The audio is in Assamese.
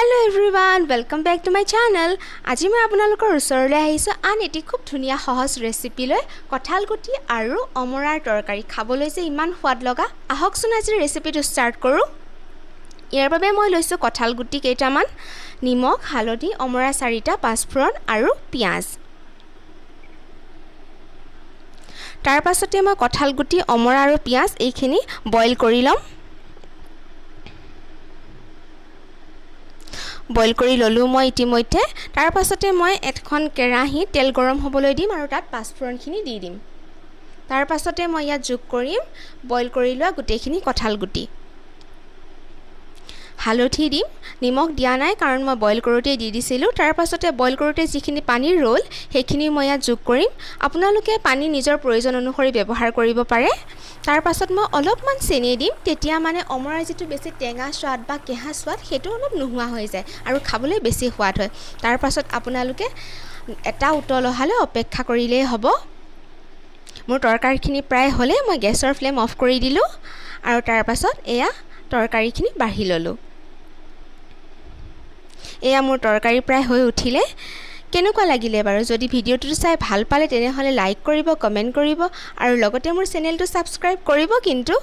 Hello everyone, welcome back to my channel. আজি মই আপোনালোকৰ ওচৰলৈ আহিছো আন এটি খুব ধুনীয়া সহজ ৰেচিপি লৈ কঁঠাল গুটি আৰু অমৰাৰ তৰকাৰী খাবলৈ যে ইমান সোৱাদ লগা আহকচোন আজি ৰেচিপিটো ষ্টাৰ্ট কৰো। ইয়াৰ বাবে মই লৈছো কঁঠাল গুটি কেইটামান, নিমখ, হালধি, অমৰা 4টা, পাঁচফোৰণ আৰু পিয়াজ। তাৰ পাছতে মই কঁঠাল গুটি, অমৰা আৰু পিয়াজ এইখিনি বইল কৰি লম। বইল কৰি ললো মই ইতিমধ্যে। তাৰ পাছতে মই এখন কেৰাহী তেল গৰম হ'বলৈ দিম আৰু তাত পাঁচফোৰণখিনি দি দিম। তাৰ পাছতে মই ইয়াত যোগ কৰিম বইল কৰি লোৱা গোটেইখিনি কঁঠাল গুটি। হালধি দিম, নিমখ দিয়া নাই কাৰণ মই বইল কৰোঁতে দি দিছিলোঁ। তাৰ পাছতে বইল কৰোঁতে যিখিনি পানী ৰ'ল সেইখিনি মই ইয়াত যোগ কৰিম। আপোনালোকে পানী নিজৰ প্ৰয়োজন অনুসৰি ব্যৱহাৰ কৰিব পাৰে। তাৰ পাছত মই অলপমান চেনি দিম, তেতিয়া মানে অমৰাৰ যিটো বেছি টেঙা সোৱাদ বা কেঁহা সোৱাদ সেইটো অলপ নোহোৱা হৈ যায় আৰু খাবলৈ বেছি সোৱাদ হয়। তাৰ পাছত আপোনালোকে এটা উতল অহালৈ অপেক্ষা কৰিলেই হ'ব। মোৰ তৰকাৰীখিনি প্ৰায় হ'লে মই গেছৰ ফ্লেম অফ কৰি দিলোঁ আৰু তাৰ পাছত এয়া তৰকাৰীখিনি বাঢ়ি ল'লোঁ। এয়া মোৰ তৰকাৰী প্ৰায় হৈ উঠিলে। কেনেকুৱা লাগিলে বাৰু? যদি ভিডিঅ'টো চাই ভাল পালে তেনেহ'লে লাইক কৰিব, কমেণ্ট কৰিব আৰু লগতে মোৰ চেনেলটো ছাবস্ক্ৰাইব কৰিব কিন্তু।